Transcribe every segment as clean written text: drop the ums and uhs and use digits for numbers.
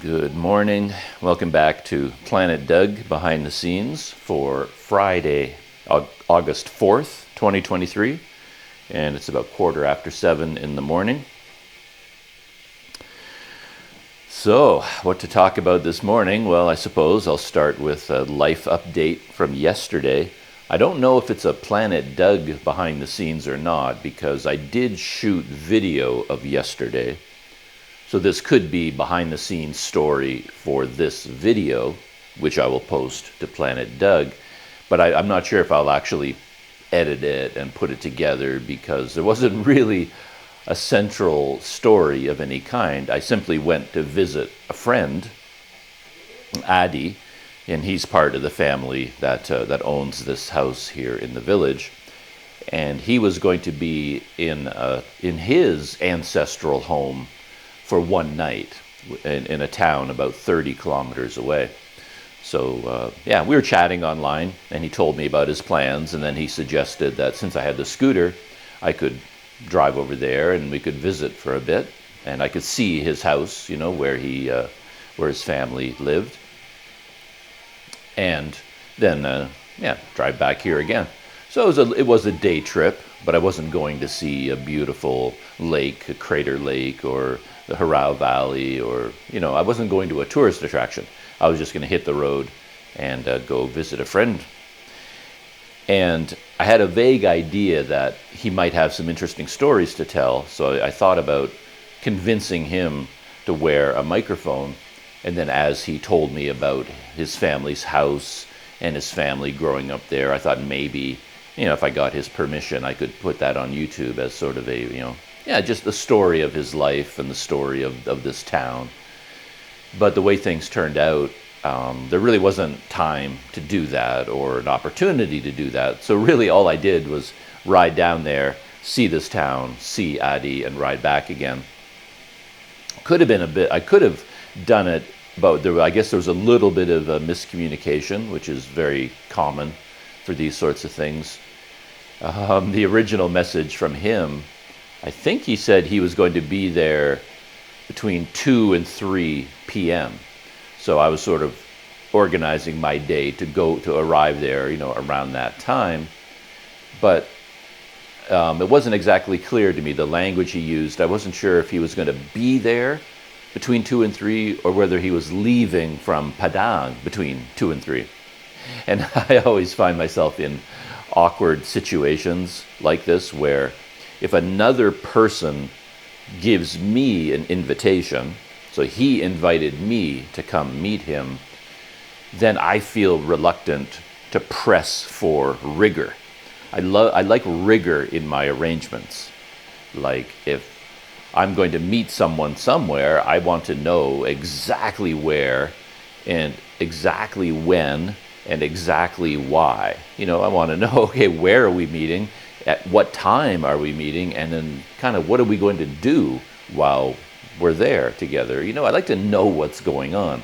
Good morning. Welcome back to Planet Doug Behind the Scenes for Friday, August 4th, 2023. And it's about 7:15 in the morning. So, what to talk about this morning? Well, I suppose I'll start with a life update from yesterday. I don't know if it's a Planet Doug Behind the Scenes or not, because I did shoot video of yesterday. So this could be behind-the-scenes story for this video, which I will post to Planet Doug. But I'm not sure if I'll actually edit it and put it together, because there wasn't really a central story of any kind. I simply went to visit a friend, Adi, and he's part of the family that owns this house here in the village. And he was going to be in his ancestral home for one night in a town about 30 kilometers away. So we were chatting online, and he told me about his plans, and then he suggested that since I had the scooter, I could drive over there and we could visit for a bit, and I could see his house, where his family lived, and then drive back here again. So it was a day trip, but I wasn't going to see a beautiful lake, a crater lake, or the Harao Valley, or, I wasn't going to a tourist attraction. I was just going to hit the road and go visit a friend. And I had a vague idea that he might have some interesting stories to tell, so I thought about convincing him to wear a microphone. And then as he told me about his family's house and his family growing up there, I thought maybe, if I got his permission, I could put that on YouTube as sort of a, just the story of his life and the story of this town. But the way things turned out, there really wasn't time to do that or an opportunity to do that. So really all I did was ride down there, see this town, see Adi, and ride back again. I could have done it, but I guess there was a little bit of a miscommunication, which is very common for these sorts of things. The original message from him, I think he said he was going to be there between 2 and 3 p.m. So I was sort of organizing my day to arrive there, around that time. But it wasn't exactly clear to me, the language he used. I wasn't sure if he was going to be there between 2 and 3, or whether he was leaving from Padang between 2 and 3. And I always find myself in awkward situations like this, where if another person gives me an invitation, so he invited me to come meet him, then I feel reluctant to press for rigor. I like rigor in my arrangements. Like, if I'm going to meet someone somewhere, I want to know exactly where and exactly when and exactly why. I want to know, okay, where are we meeting? At what time are we meeting? And then kind of what are we going to do while we're there together? I like to know what's going on.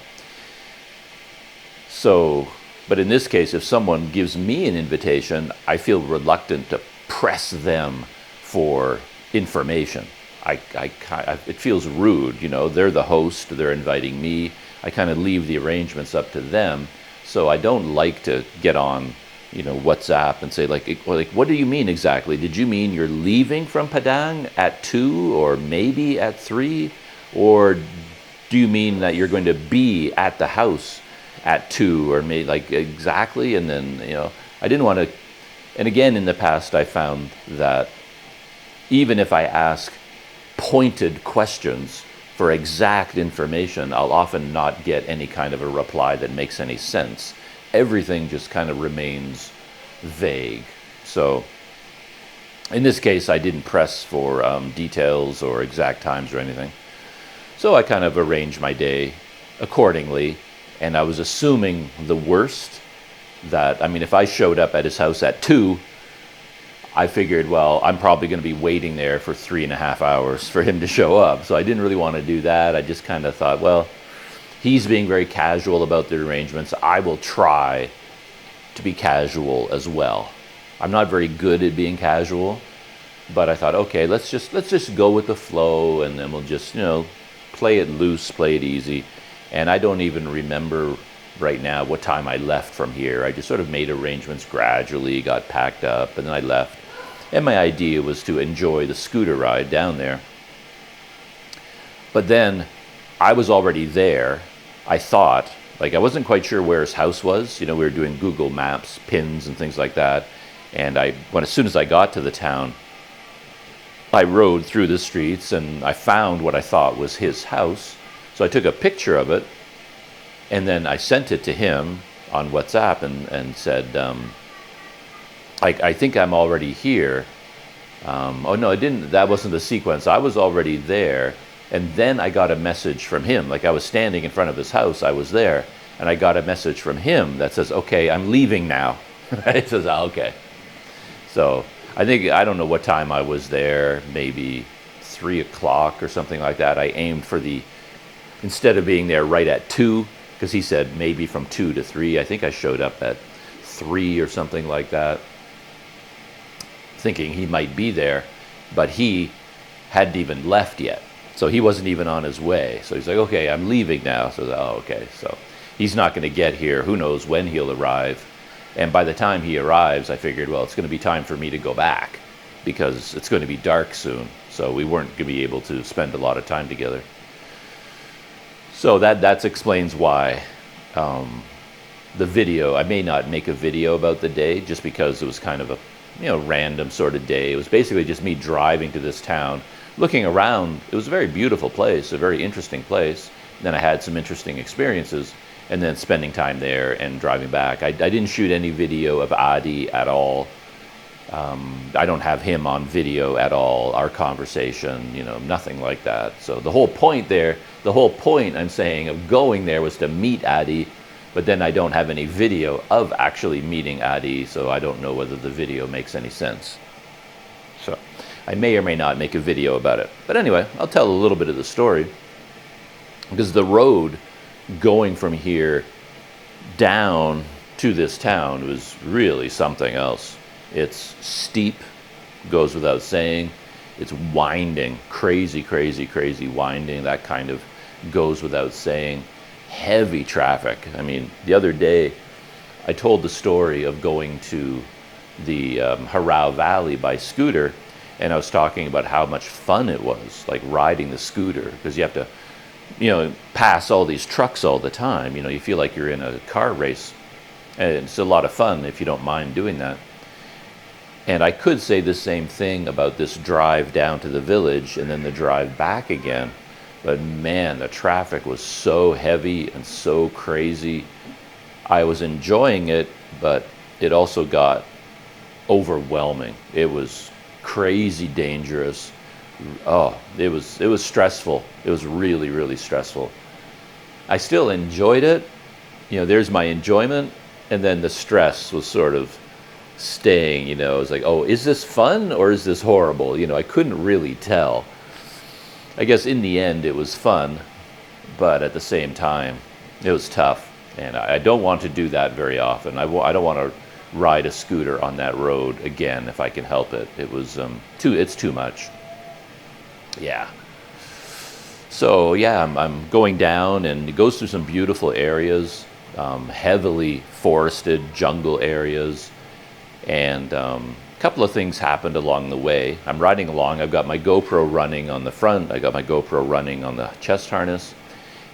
So, but in this case, if someone gives me an invitation, I feel reluctant to press them for information. It feels rude, they're the host, they're inviting me. I kind of leave the arrangements up to them. So I don't like to get on, WhatsApp and say, like, what do you mean exactly? Did you mean you're leaving from Padang at 2 or maybe at 3? Or do you mean that you're going to be at the house at 2 or maybe, like, exactly? And then, I didn't want to. And again, in the past, I found that even if I ask pointed questions for exact information, I'll often not get any kind of a reply that makes any sense. Everything just kind of remains vague. So in this case, I didn't press for details or exact times or anything. So I kind of arranged my day accordingly, and I was assuming the worst. If I showed up at his house at 2, I figured, well, I'm probably going to be waiting there for 3.5 hours for him to show up. So I didn't really want to do that. I just kind of thought, well, he's being very casual about the arrangements. I will try to be casual as well. I'm not very good at being casual, but I thought, okay, let's just go with the flow, and then we'll just, play it loose, play it easy. And I don't even remember right now what time I left from here. I just sort of made arrangements gradually, got packed up, and then I left. And my idea was to enjoy the scooter ride down there. But then I was already there. I thought, like, I wasn't quite sure where his house was. You know, we were doing Google Maps, pins and things like that. And as soon as I got to the town, I rode through the streets and I found what I thought was his house. So I took a picture of it and then I sent it to him on WhatsApp and said, I think I'm already here. Oh no, I didn't. That wasn't the sequence. I was already there. And then I got a message from him. Like, I was standing in front of his house. I was there. And I got a message from him that says, okay, I'm leaving now. It says, oh, okay. So I don't know what time I was there, maybe 3 o'clock or something like that. I aimed for instead of being there right at 2, because he said maybe from 2 to 3. I think I showed up at 3 or something like that, thinking he might be there, but he hadn't even left yet. So he wasn't even on his way. So he's like, okay, I'm leaving now. So, oh, okay. So he's not going to get here. Who knows when he'll arrive. And by the time he arrives, I figured, well, it's going to be time for me to go back because it's going to be dark soon. So we weren't going to be able to spend a lot of time together. So that explains why the video, I may not make a video about the day just because it was kind of a random sort of day. It was basically just me driving to this town, looking around. It was a very beautiful place, a very interesting place. And then I had some interesting experiences, and then spending time there and driving back. I didn't shoot any video of Adi at all. I don't have him on video at all, our conversation, nothing like that. So the whole point I'm saying of going there was to meet Adi, but then I don't have any video of actually meeting Adi, so I don't know whether the video makes any sense. So I may or may not make a video about it. But anyway, I'll tell a little bit of the story, because the road going from here down to this town was really something else. It's steep, goes without saying. It's winding, crazy, crazy, crazy winding. That kind of goes without saying. Heavy traffic. I mean, the other day, I told the story of going to the Harao Valley by scooter, and I was talking about how much fun it was, like riding the scooter, because you have to, pass all these trucks all the time. You feel like you're in a car race, and it's a lot of fun if you don't mind doing that. And I could say the same thing about this drive down to the village and then the drive back again. But man, the traffic was so heavy and so crazy. I was enjoying it, but it also got overwhelming. It was crazy dangerous. Oh, it was stressful. It was really, really stressful. I still enjoyed it. There's my enjoyment. And then the stress was sort of staying, it was like, oh, is this fun or is this horrible? I couldn't really tell. I guess in the end it was fun, but at the same time it was tough, and I don't want to do that very often. I don't want to ride a scooter on that road again if I can help it. It was it's too much. Yeah. So yeah, I'm going down, and it goes through some beautiful areas, heavily forested jungle areas. And a couple of things happened along the way. I'm riding along. I've got my GoPro running on the front. I got my GoPro running on the chest harness.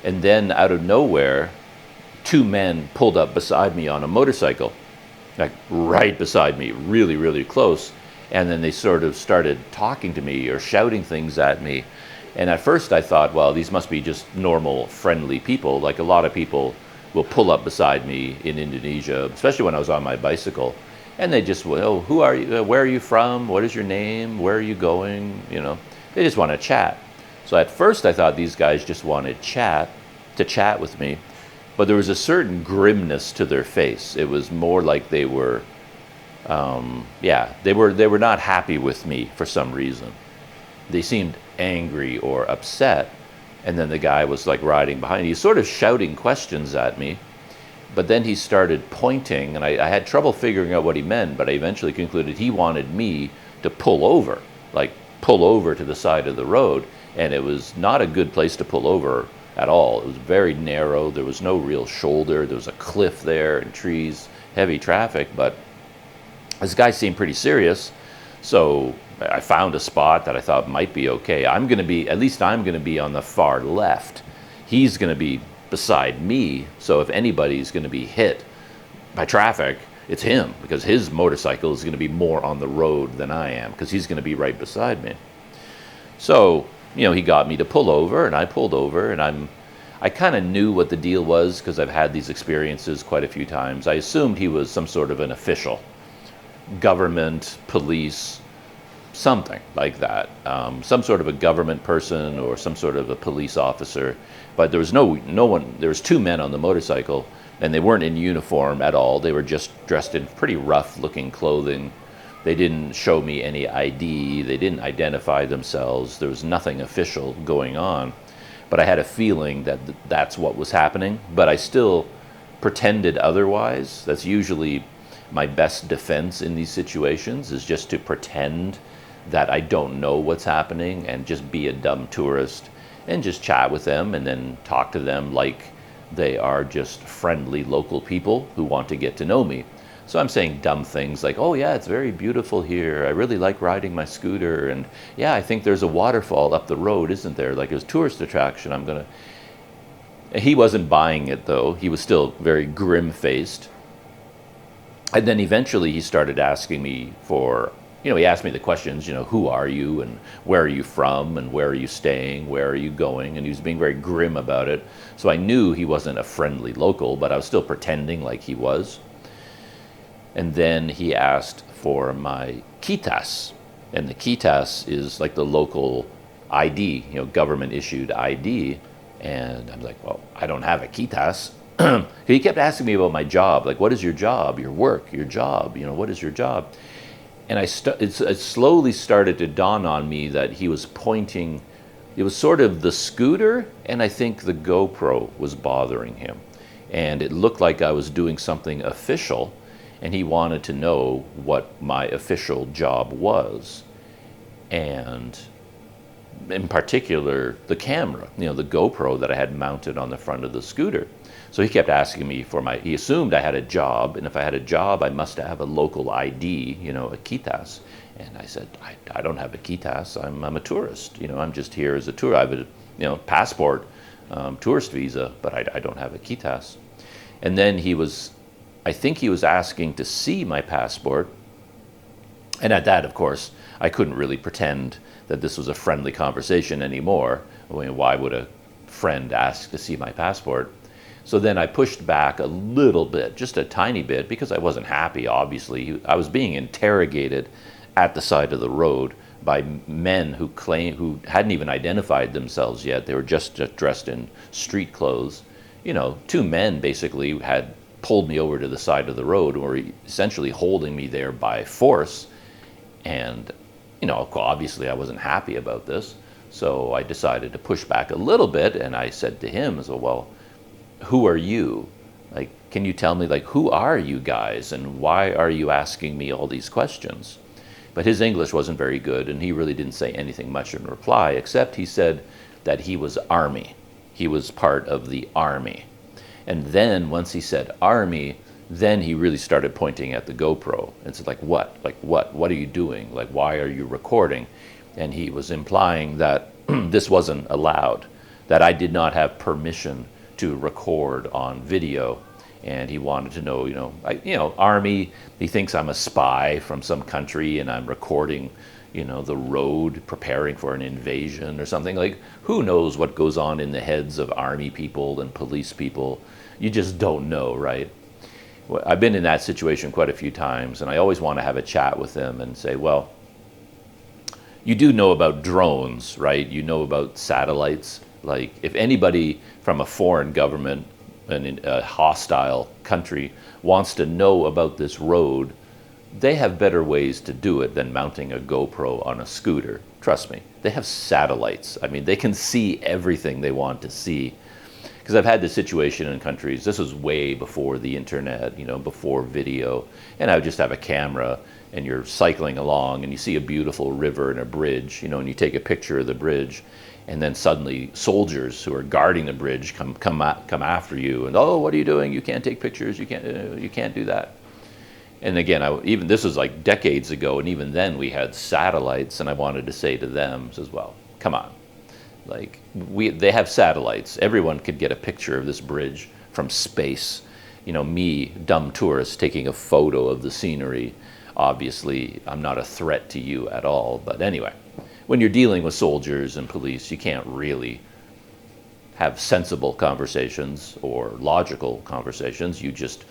And then out of nowhere, 2 men pulled up beside me on a motorcycle, like right beside me, really, really close. And then they sort of started talking to me or shouting things at me. And at first I thought, well, these must be just normal, friendly people. Like a lot of people will pull up beside me in Indonesia, especially when I was on my bicycle. And they just, oh, who are you? Where are you from? What is your name? Where are you going? They just want to chat. So at first I thought these guys just wanted to chat with me. But there was a certain grimness to their face. It was more like they were, they were not happy with me for some reason. They seemed angry or upset. And then the guy was like riding behind. He was sort of shouting questions at me. But then he started pointing, and I had trouble figuring out what he meant, but I eventually concluded he wanted me to pull over to the side of the road. And it was not a good place to pull over at all. It was very narrow. There was no real shoulder. There was a cliff there and trees, heavy traffic, but this guy seemed pretty serious. So I found a spot that I thought might be okay. At least I'm going to be on the far left. He's going to be beside me. So if anybody's going to be hit by traffic, it's him, because his motorcycle is going to be more on the road than I am, because he's going to be right beside me. So, he got me to pull over, and I pulled over, and I kind of knew what the deal was because I've had these experiences quite a few times. I assumed he was some sort of an official, government, police, something like that, some sort of a government person or some sort of a police officer. But there was no one. There was two men on the motorcycle, and they weren't in uniform at all. They were just dressed in pretty rough-looking clothing. They didn't show me any ID. They didn't identify themselves. There was nothing official going on. But I had a feeling that that's what was happening. But I still pretended otherwise. That's usually my best defense in these situations, is just to pretend that I don't know what's happening and just be a dumb tourist and just chat with them and then talk to them like they are just friendly local people who want to get to know me. So I'm saying dumb things like, oh yeah, it's very beautiful here. I really like riding my scooter. And yeah, I think there's a waterfall up the road, isn't there? Like a tourist attraction. He wasn't buying it though. He was still very grim-faced. And then eventually he started asking me he asked me the questions, who are you and where are you from and where are you staying, where are you going? And he was being very grim about it. So I knew he wasn't a friendly local, but I was still pretending like he was. And then he asked for my quitas. And the quitas is like the local ID, government issued ID. And I'm like, well, I don't have a quitas. He kept asking me about my job. Like, what is your job, your work, your job? What is your job? And it slowly started to dawn on me that he was pointing. It was sort of the scooter, and I think the GoPro was bothering him. And it looked like I was doing something official, and he wanted to know what my official job was. And in particular, the camera, the GoPro that I had mounted on the front of the scooter. So he kept asking me he assumed I had a job, and if I had a job, I must have a local ID, a quitas. And I said, I don't have a quitas. I'm a tourist. I'm just here as a tour. I have a, passport, tourist visa, but I don't have a quitas. And then I think he was asking to see my passport. And at that, of course, I couldn't really pretend that this was a friendly conversation anymore. Why would a friend ask to see my passport? So then I pushed back a little bit, just a tiny bit, because I wasn't happy, obviously. I was being interrogated at the side of the road by men who hadn't even identified themselves yet. They were just dressed in street clothes. Two men basically had pulled me over to the side of the road and were essentially holding me there by force. And, obviously I wasn't happy about this. So I decided to push back a little bit, and I said to him, well, who are you? Like, can you tell me, who are you guys and why are you asking me all these questions? But his English wasn't very good, and he really didn't say anything much in reply, except he said that he was Army. He was part of the Army. And then once he said Army, then he really started pointing at the GoPro and said, what? What are you doing? Why are you recording? And he was implying that this wasn't allowed, that I did not have permission to record on video. And he wanted to know, Army, he thinks I'm a spy from some country and I'm recording, the road preparing for an invasion or something. Who knows what goes on in the heads of Army people and police people? You just don't know, right? Well, I've been in that situation quite a few times, and I always want to have a chat with them and say, well, you do know about drones, right? You know about satellites. If anybody from a foreign government and a hostile country wants to know about this road, they have better ways to do it than mounting a GoPro on a scooter. Trust me, they have satellites. They can see everything they want to see. Because I've had this situation in countries, this was way before the internet, before video, and I would just have a camera, and you're cycling along, and you see a beautiful river and a bridge, and you take a picture of the bridge, And then suddenly soldiers who are guarding the bridge come after you, and, oh, what are you doing? You can't take pictures. You can't do that. And again, even this was like decades ago, and even then we had satellites, and I wanted to say to them as well, come on, like they have satellites. Everyone could get a picture of this bridge from space. You know, me, dumb tourist, taking a photo of the scenery. Obviously, I'm not a threat to you at all. But anyway, when you're dealing with soldiers and police, you can't really have sensible conversations or logical conversations. You just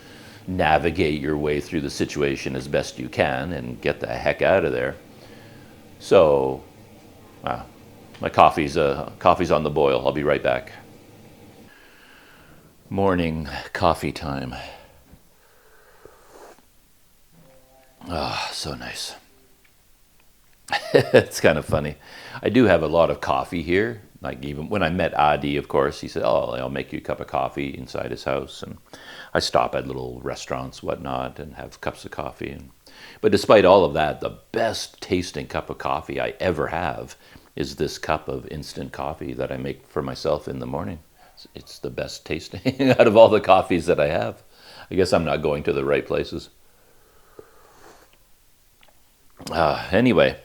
navigate your way through the situation as best you can and get the heck out of there. So, my coffee's on the boil. I'll be right back. Morning coffee time. Ah, so nice. It's kind of funny. I do have a lot of coffee here. Like even when I met Adi, of course, he said, oh, I'll make you a cup of coffee inside his house. And I stop at little restaurants, whatnot, and have cups of coffee. But despite all of that, the best tasting cup of coffee I ever have is this cup of instant coffee that I make for myself in the morning. It's the best tasting out of all the coffees that I have. I guess I'm not going to the right places. Anyway,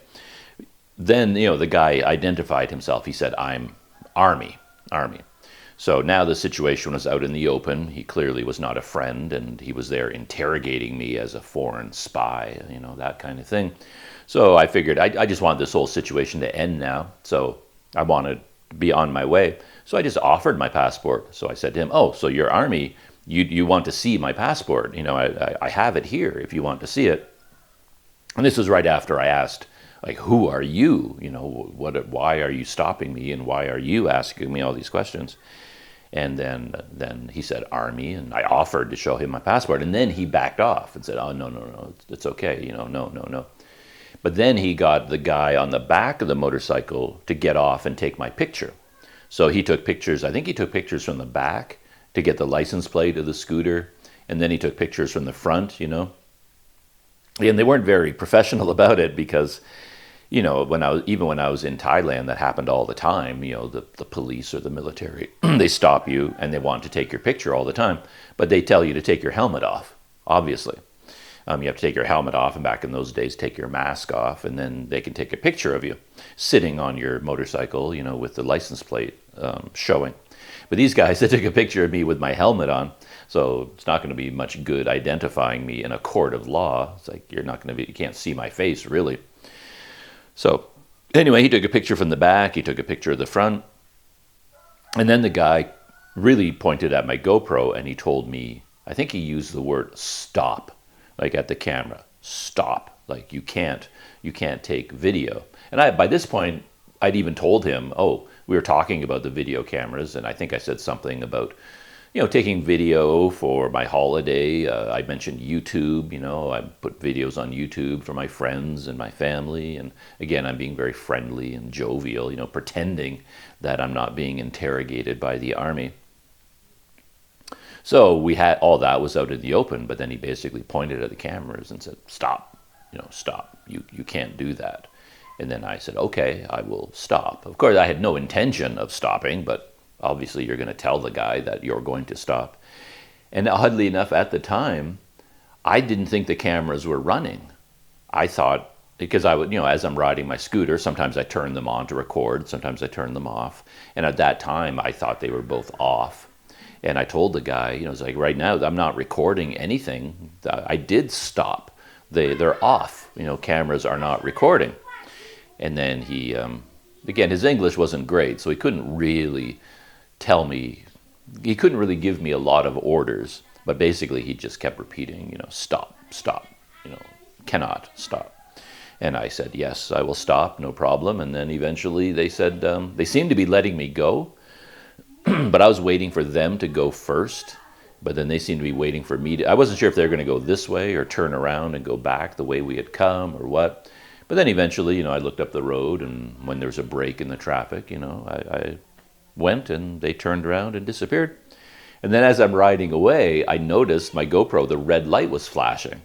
then, the guy identified himself. He said, I'm Army. So now the situation was out in the open. He clearly was not a friend, and he was there interrogating me as a foreign spy, that kind of thing. So I figured I just wanted this whole situation to end now. So I wanted to be on my way. So I just offered my passport. So I said to him, oh, so you're Army. You want to see my passport. I have it here if you want to see it. And this was right after I asked, like, who are you? Why are you stopping me? And why are you asking me all these questions? And then he said Army, and I offered to show him my passport. And then he backed off and said, oh, no, it's okay. No. But then he got the guy on the back of the motorcycle to get off and take my picture. So he took pictures. I think he took pictures from the back to get the license plate of the scooter. And then he took pictures from the front, And they weren't very professional about it because, when I was in Thailand, that happened all the time. The police or the military, they stop you and they want to take your picture all the time, but they tell you to take your helmet off. Obviously, you have to take your helmet off, and back in those days, take your mask off, and then they can take a picture of you sitting on your motorcycle, with the license plate showing. But these guys, they took a picture of me with my helmet on. So it's not going to be much good identifying me in a court of law. It's like you can't see my face really. So anyway, he took a picture from the back, he took a picture of the front. And then the guy really pointed at my GoPro and he told me, I think he used the word stop, like at the camera, stop. Like you can't take video. And by this point, I'd even told him, oh, we were talking about the video cameras. And I think I said something about, taking video for my holiday. I mentioned YouTube, I put videos on YouTube for my friends and my family. And again, I'm being very friendly and jovial, pretending that I'm not being interrogated by the Army. So we had all that was out in the open, but then he basically pointed at the cameras and said, stop, stop. You can't do that. And then I said, okay, I will stop. Of course, I had no intention of stopping, but obviously, you're going to tell the guy that you're going to stop. And oddly enough, at the time, I didn't think the cameras were running. I thought, because I would, as I'm riding my scooter, sometimes I turn them on to record, sometimes I turn them off. And at that time, I thought they were both off. And I told the guy, it's like, right now, I'm not recording anything. I did stop. They're off. Cameras are not recording. And then he, again, his English wasn't great, so he couldn't really tell me, he couldn't really give me a lot of orders, but basically he just kept repeating, stop, cannot stop. And I said, yes, I will stop, no problem. And then eventually they said, they seemed to be letting me go, but I was waiting for them to go first, but then they seemed to be waiting for me to, I wasn't sure if they were going to go this way or turn around and go back the way we had come or what. But then eventually, I looked up the road, and when there was a break in the traffic, I went and they turned around and disappeared. And then as I'm riding away, I noticed my GoPro, the red light was flashing.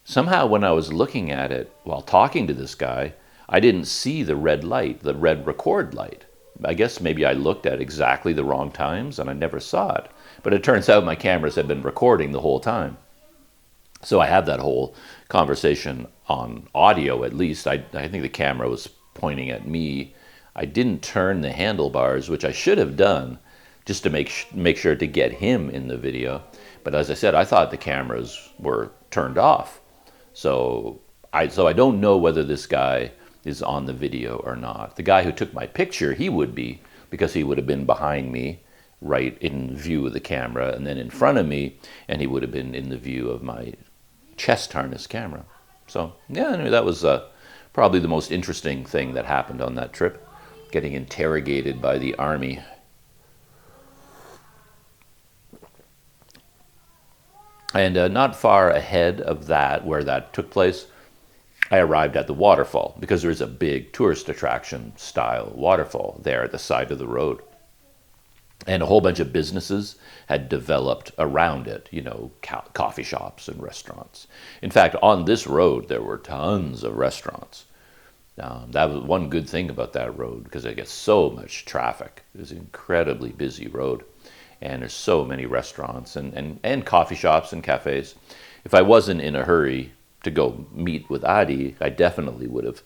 Somehow when I was looking at it while talking to this guy, I didn't see the red light, the red record light. I guess maybe I looked at exactly the wrong times and I never saw it. But it turns out my cameras had been recording the whole time. So I have that whole conversation on audio at least. I think the camera was pointing at me. I didn't turn the handlebars, which I should have done just to make sure to get him in the video. But as I said, I thought the cameras were turned off. So I don't know whether this guy is on the video or not. The guy who took my picture, he would be, because he would have been behind me, right in view of the camera, and then in front of me, and he would have been in the view of my chest harness camera. So yeah, anyway, that was probably the most interesting thing that happened on that trip, getting interrogated by the army. And not far ahead of that, where that took place, I arrived at the waterfall, because there is a big tourist attraction style waterfall there at the side of the road. And a whole bunch of businesses had developed around it, you know, coffee shops and restaurants. In fact, on this road, there were tons of restaurants. That was one good thing about that road, because it gets so much traffic. It was an incredibly busy road. And there's so many restaurants and coffee shops and cafes. If I wasn't in a hurry to go meet with Adi, I definitely would have,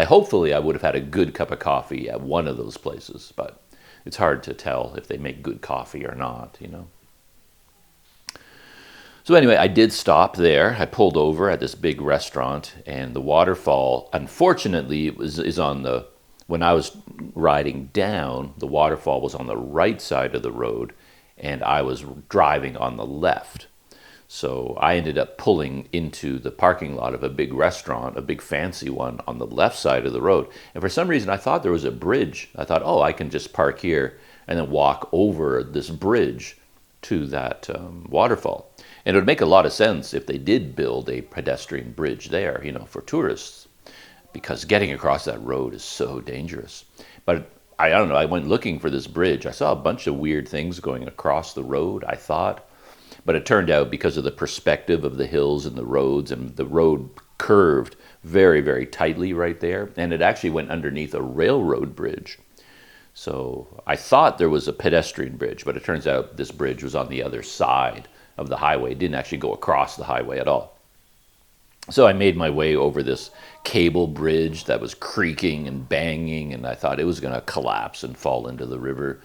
hopefully I would have had a good cup of coffee at one of those places, but it's hard to tell if they make good coffee or not, you know. So anyway, I did stop there. I pulled over at this big restaurant, and the waterfall, unfortunately, is on the, when I was riding down, the waterfall was on the right side of the road, and I was driving on the left. So I ended up pulling into the parking lot of a big restaurant, a big fancy one, on the left side of the road. And for some reason, I thought there was a bridge. I thought, oh, I can just park here and then walk over this bridge to that waterfall. And it would make a lot of sense if they did build a pedestrian bridge there, you know, for tourists, because getting across that road is so dangerous. But I don't know, I went looking for this bridge. I saw a bunch of weird things going across the road, I thought. But it turned out, because of the perspective of the hills and the roads, and the road curved very, very tightly right there, and it actually went underneath a railroad bridge. So I thought there was a pedestrian bridge, but it turns out this bridge was on the other side of the highway. It didn't actually go across the highway at all. So I made my way over this cable bridge that was creaking and banging, and I thought it was going to collapse and fall into the river.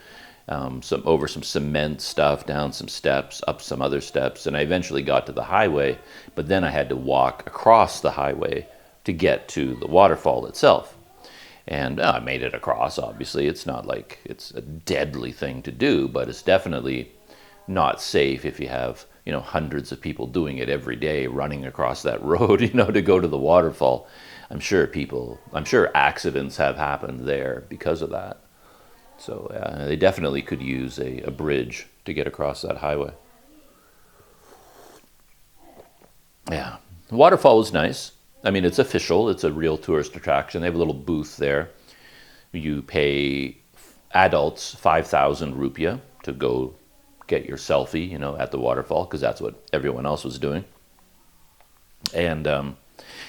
Over some cement stuff, down some steps, up some other steps, and I eventually got to the highway, but then I had to walk across the highway to get to the waterfall itself. And I made it across, obviously. It's not like it's a deadly thing to do, but it's definitely not safe if you have, you know, hundreds of people doing it every day, running across that road, you know, to go to the waterfall. I'm sure accidents have happened there because of that. So they definitely could use a bridge to get across that highway. Yeah, the waterfall was nice. I mean, it's official. It's a real tourist attraction. They have a little booth there. You pay adults 5,000 rupiah to go get your selfie, you know, at the waterfall, because that's what everyone else was doing. And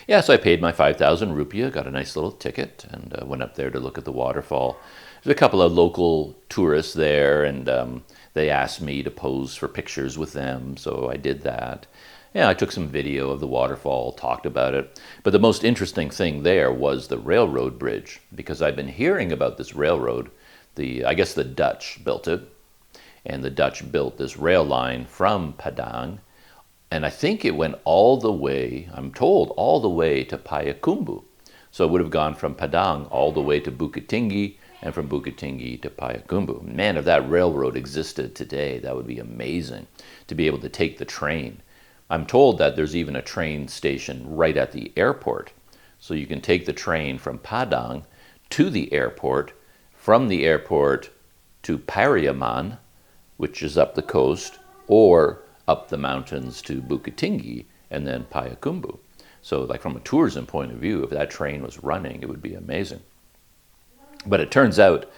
yeah, so I paid my 5,000 rupiah, got a nice little ticket, and went up there to look at the waterfall. There's a couple of local tourists there, and they asked me to pose for pictures with them, so I did that. Yeah, I took some video of the waterfall, talked about it. But the most interesting thing there was the railroad bridge, because I've been hearing about this railroad. I guess the Dutch built it, and the Dutch built this rail line from Padang, and I think it went all the way, I'm told, all the way to Payakumbuh. So it would have gone from Padang all the way to Bukit Tinggi, and from Bukit Tinggi to Payakumbuh. Man, if that railroad existed today, that would be amazing, to be able to take the train. I'm told that there's even a train station right at the airport. So you can take the train from Padang to the airport, from the airport to Pariaman, which is up the coast, or up the mountains to Bukit Tinggi, and then Payakumbuh. So like from a tourism point of view, if that train was running, it would be amazing. But it turns out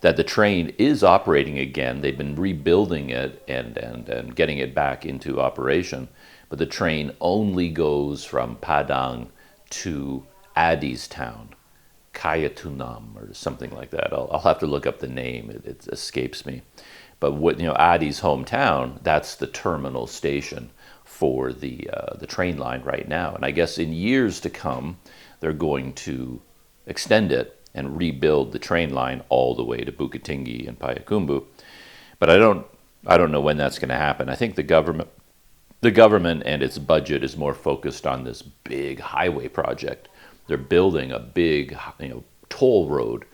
that the train is operating again. They've been rebuilding it and getting it back into operation. But the train only goes from Padang to Adi's town. Cayutanam or something like that. I'll have to look up the name. It escapes me. But what, Adi's hometown, that's the terminal station for the train line right now. And I guess in years to come, they're going to extend it and rebuild the train line all the way to Bukitingi and Payakumbu. But I don't know when that's going to happen. I think the government and its budget is more focused on this big highway project. They're building a big, toll road,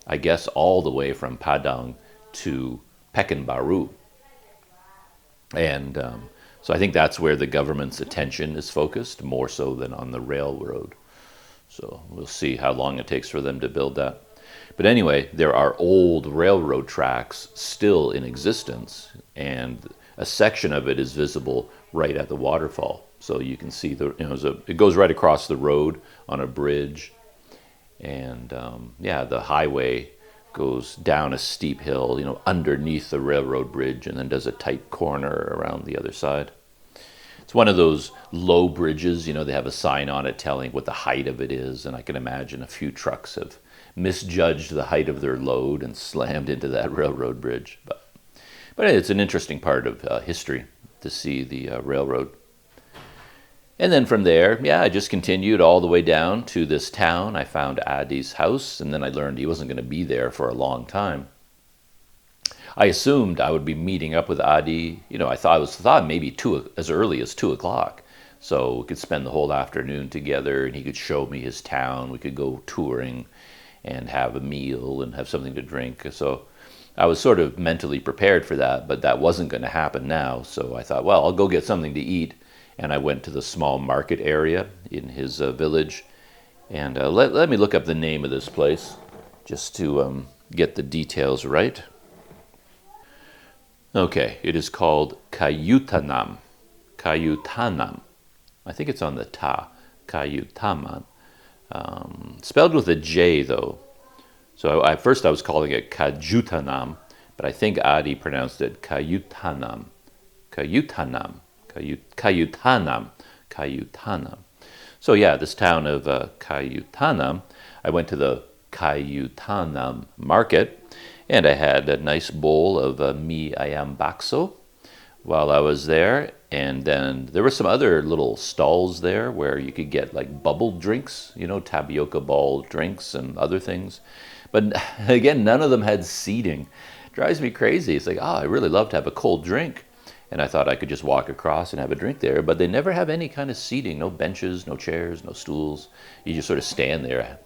I guess, all the way from Padang to Pekanbaru. And so I think that's where the government's attention is focused, more so than on the railroad. So we'll see how long it takes for them to build that. But anyway, there are old railroad tracks still in existence, and a section of it is visible right at the waterfall. So you can see it goes right across the road on a bridge, and the highway goes down a steep hill, underneath the railroad bridge, and then does a tight corner around the other side. It's one of those low bridges, they have a sign on it telling what the height of it is, and I can imagine a few trucks have misjudged the height of their load and slammed into that railroad bridge. But it's an interesting part of history to see the railroad. And then from there, I just continued all the way down to this town. I found Adi's house, and then I learned he wasn't going to be there for a long time. I assumed I would be meeting up with Adi. I thought maybe as early as 2 o'clock, so we could spend the whole afternoon together, and he could show me his town. We could go touring, and have a meal, and have something to drink. So I was sort of mentally prepared for that, but that wasn't going to happen now. So I thought, well, I'll go get something to eat, and I went to the small market area in his village, and let me look up the name of this place just to get the details right. Okay, it is called Cayutanam. Cayutanam. I think it's on the ta. Cayutaman. Spelled with a J, though. So at first I was calling it Cayutanam, but I think Adi pronounced it Cayutanam. Cayutanam. Cayutanam. Cayutanam. So this town of Cayutanam, I went to the Cayutanam market, and I had a nice bowl of mie ayam bakso while I was there. And then there were some other little stalls there where you could get like bubbled drinks, tapioca ball drinks and other things. But again, none of them had seating. Drives me crazy. It's like, I really love to have a cold drink. And I thought I could just walk across and have a drink there, but they never have any kind of seating, no benches, no chairs, no stools. You just sort of stand there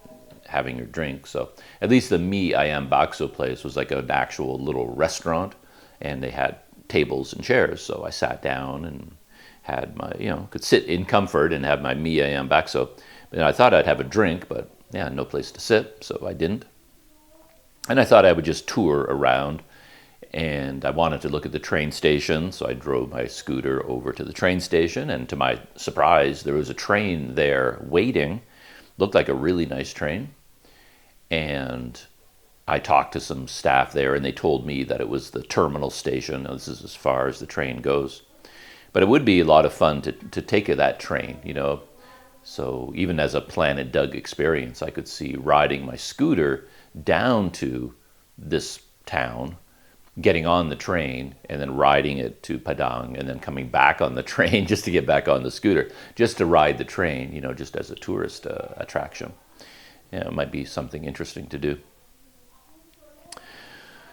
having your drink. So at least the mie ayam bakso place was like an actual little restaurant, and they had tables and chairs. So I sat down and had my, could sit in comfort and have my mie ayam bakso. And I thought I'd have a drink, but no place to sit, so I didn't. And I thought I would just tour around, and I wanted to look at the train station, so I drove my scooter over to the train station, and to my surprise, there was a train there waiting. Looked like a really nice train, and I talked to some staff there, and they told me that it was the terminal station. Now, this is as far as the train goes. But it would be a lot of fun to take that train, So even as a Planet Doug experience, I could see riding my scooter down to this town, getting on the train, and then riding it to Padang, and then coming back on the train just to get back on the scooter, just to ride the train, just as a tourist attraction. It might be something interesting to do.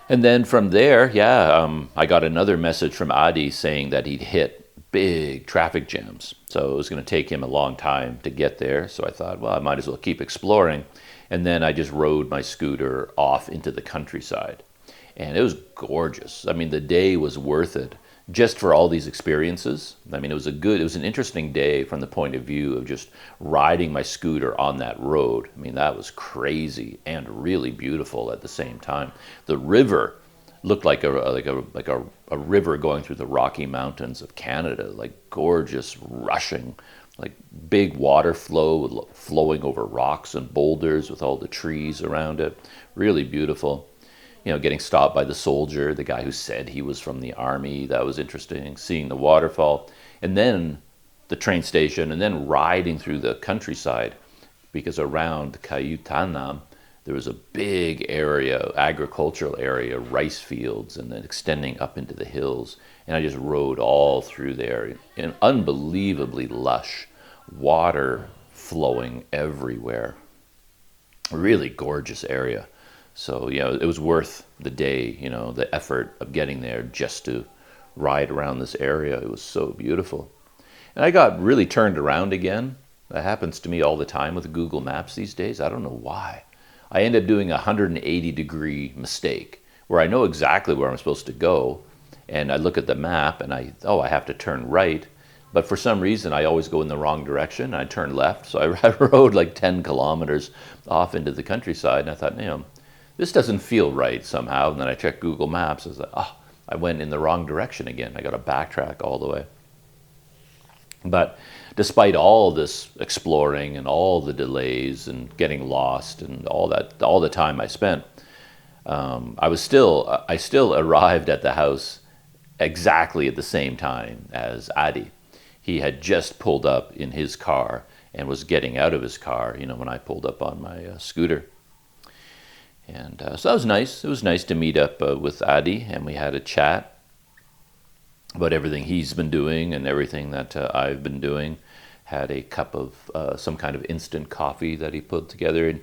And then from there, I got another message from Adi saying that he'd hit big traffic jams. So it was going to take him a long time to get there. So I thought, well, I might as well keep exploring. And then I just rode my scooter off into the countryside. And it was gorgeous. I mean, the day was worth it just for all these experiences. I mean, it was an interesting day from the point of view of just riding my scooter on that road. I mean, that was crazy and really beautiful at the same time. The river looked like a river going through the Rocky Mountains of Canada, like gorgeous, rushing, like big water flow flowing over rocks and boulders with all the trees around it. Really beautiful. Getting stopped by the soldier, the guy who said he was from the army. That was interesting. Seeing the waterfall, and then the train station, and then riding through the countryside, because around Cayutanam there was a big area, agricultural area, rice fields, and then extending up into the hills. And I just rode all through there in unbelievably lush, water flowing everywhere. A really gorgeous area. So, it was worth the day, the effort of getting there just to ride around this area. It was so beautiful. And I got really turned around again. That happens to me all the time with Google Maps these days. I don't know why. I end up doing a 180-degree mistake where I know exactly where I'm supposed to go, and I look at the map and I have to turn right, but for some reason I always go in the wrong direction. I turn left, so I rode like 10 kilometers off into the countryside, and I thought, this doesn't feel right somehow. And then I checked Google Maps. I was like, I went in the wrong direction again. I got to backtrack all the way. But despite all this exploring and all the delays and getting lost and all the time I spent, I still arrived at the house exactly at the same time as Adi. He had just pulled up in his car and was getting out of his car, when I pulled up on my scooter. And so that was nice. It was nice to meet up with Adi, and we had a chat about everything he's been doing and everything that I've been doing. Had a cup of some kind of instant coffee that he put together. And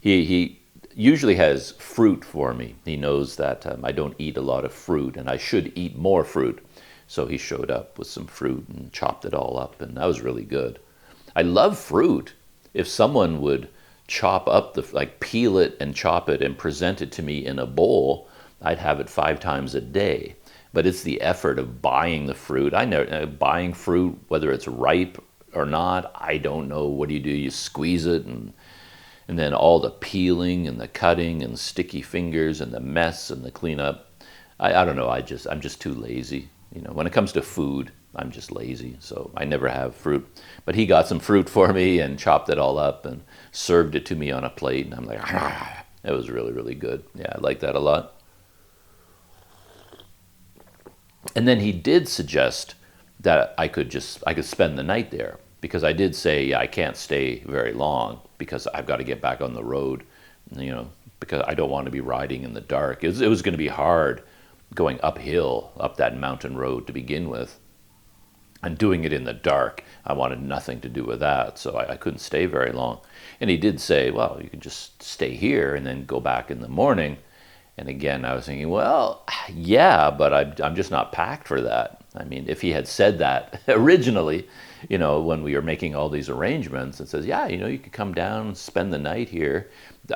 he usually has fruit for me. He knows that I don't eat a lot of fruit, and I should eat more fruit. So he showed up with some fruit and chopped it all up, and that was really good. I love fruit. If someone would chop up peel it and chop it and present it to me in a bowl, I'd have it 5 times a day. But it's the effort of buying the fruit. Buying fruit, whether it's ripe or not, I don't know. What do? You squeeze it, and then all the peeling and the cutting and sticky fingers and the mess and the cleanup. I don't know. I'm just too lazy. When it comes to food, I'm just lazy. So I never have fruit. But he got some fruit for me and chopped it all up and served it to me on a plate. And I'm like, it was really, really good. Yeah, I like that a lot. And then he did suggest that I could spend the night there, because I did say I can't stay very long because I've got to get back on the road, because I don't want to be riding in the dark. It was going to be hard going uphill up that mountain road to begin with, and doing it in the dark. I wanted nothing to do with that, so I couldn't stay very long. And he did say, well, you can just stay here and then go back in the morning. And again, I was thinking, well, yeah, but I'm just not packed for that. I mean, if he had said that originally, when we were making all these arrangements, and says, yeah, you could come down and spend the night here,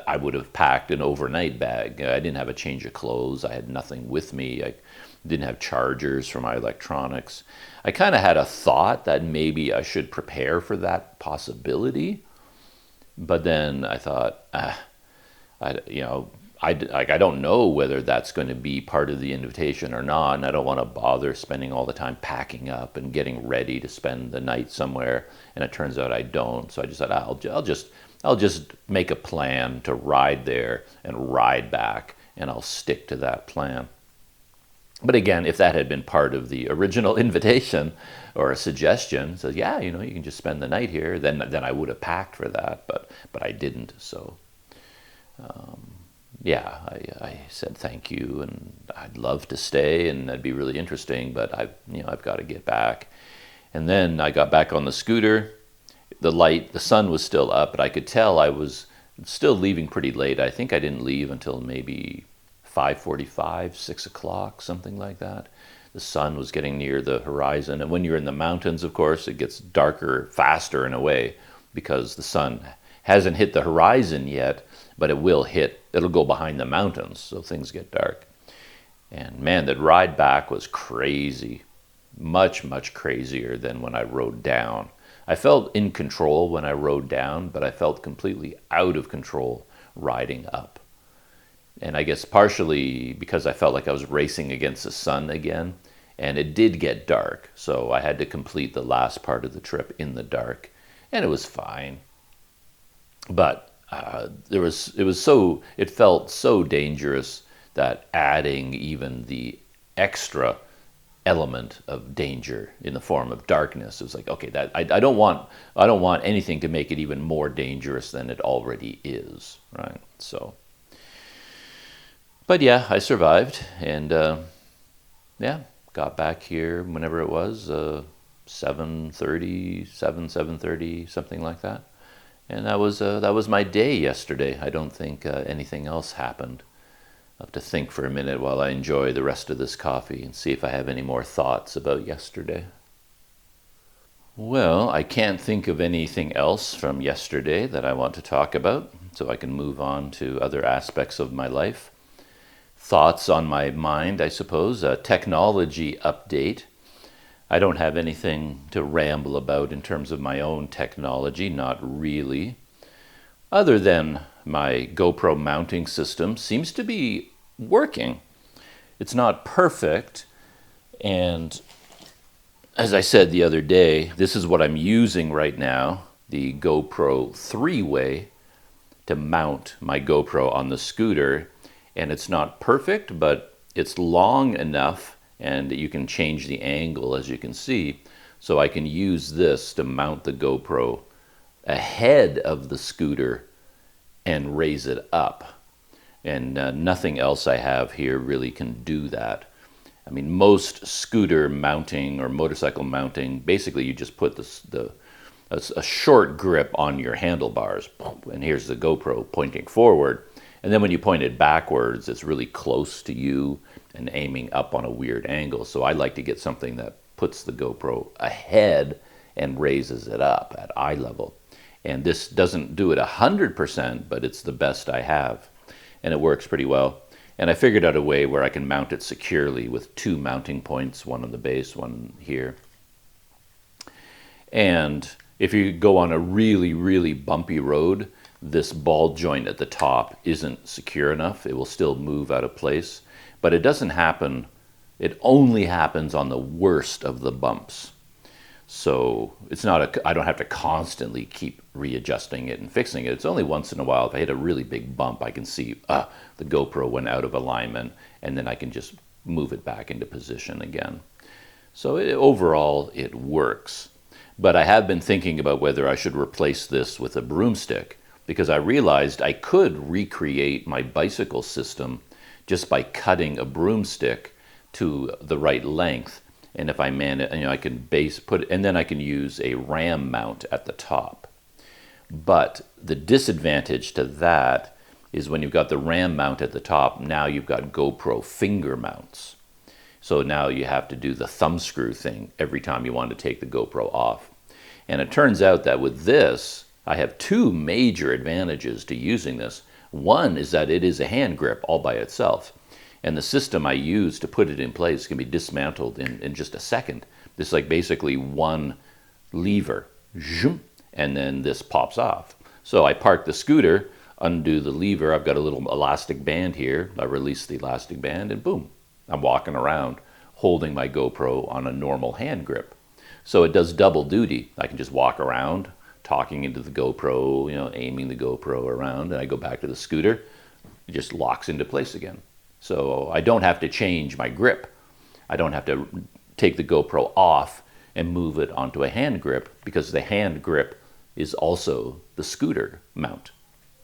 I would have packed an overnight bag. I didn't have a change of clothes. I had nothing with me. I didn't have chargers for my electronics. I kind of had a thought that maybe I should prepare for that possibility. But then I thought, I don't know whether that's going to be part of the invitation or not, and I don't want to bother spending all the time packing up and getting ready to spend the night somewhere. And it turns out I don't. So I just thought I'll just make a plan to ride there and ride back, and I'll stick to that plan. But again, if that had been part of the original invitation or a suggestion, says, yeah, you can just spend the night here, then I would have packed for that, but I didn't. So. Yeah, I said thank you, and I'd love to stay, and that'd be really interesting, but I've got to get back. And then I got back on the scooter. The sun was still up, but I could tell I was still leaving pretty late. I think I didn't leave until maybe 5:45, 6 o'clock, something like that. The sun was getting near the horizon, and when you're in the mountains, of course, it gets darker faster in a way, because the sun hasn't hit the horizon yet, but it'll go behind the mountains, so things get dark. And man, that ride back was crazy. Much, much crazier than when I rode down. I felt in control when I rode down, but I felt completely out of control riding up. And I guess partially because I felt like I was racing against the sun again, and it did get dark, so I had to complete the last part of the trip in the dark, and it was fine. But it felt so dangerous that adding even the extra element of danger in the form of darkness. It was like, okay, that I don't want anything to make it even more dangerous than it already is, right? So, but yeah, I survived, and yeah, got back here whenever it was, 7:30, something like that. And that was my day yesterday. I don't think anything else happened. I'll have to think for a minute while I enjoy the rest of this coffee and see if I have any more thoughts about yesterday. Well, I can't think of anything else from yesterday that I want to talk about, so I can move on to other aspects of my life. Thoughts on my mind, I suppose. A technology update. I don't have anything to ramble about in terms of my own technology, not really. Other than my GoPro mounting system seems to be working. It's not perfect, and as I said the other day, this is what I'm using right now, the GoPro 3-way, to mount my GoPro on the scooter, and it's not perfect, but it's long enough, and you can change the angle, as you can see, so I can use this to mount the GoPro ahead of the scooter and raise it up. And nothing else I have here really can do that. I mean, most scooter mounting or motorcycle mounting, basically you just put a short grip on your handlebars, and here's the GoPro pointing forward. And then when you point it backwards, it's really close to you and aiming up on a weird angle. So I like to get something that puts the GoPro ahead and raises it up at eye level. And this doesn't do it 100%, but it's the best I have. And it works pretty well. And I figured out a way where I can mount it securely with 2 mounting points, one on the base, one here. And if you go on a really, really bumpy road, this ball joint at the top isn't secure enough. It will still move out of place. But it doesn't happen, it only happens on the worst of the bumps. So it's not I don't have to constantly keep readjusting it and fixing it. It's only once in a while. If I hit a really big bump, I can see the GoPro went out of alignment, and then I can just move it back into position again. So overall, it works. But I have been thinking about whether I should replace this with a broomstick, because I realized I could recreate my bicycle system just by cutting a broomstick to the right length. And if I I can and then I can use a ram mount at the top. But the disadvantage to that is when you've got the ram mount at the top, now you've got GoPro finger mounts. So now you have to do the thumb screw thing every time you want to take the GoPro off. And it turns out that with this, I have 2 major advantages to using this. One is that it is a hand grip all by itself. And the system I use to put it in place can be dismantled in just a second. This is like basically one lever, and then this pops off. So I park the scooter, undo the lever, I've got a little elastic band here, I release the elastic band, and boom, I'm walking around holding my GoPro on a normal hand grip. So it does double duty. I can just walk around, talking into the GoPro, aiming the GoPro around, and I go back to the scooter, it just locks into place again. So I don't have to change my grip. I don't have to take the GoPro off and move it onto a hand grip, because the hand grip is also the scooter mount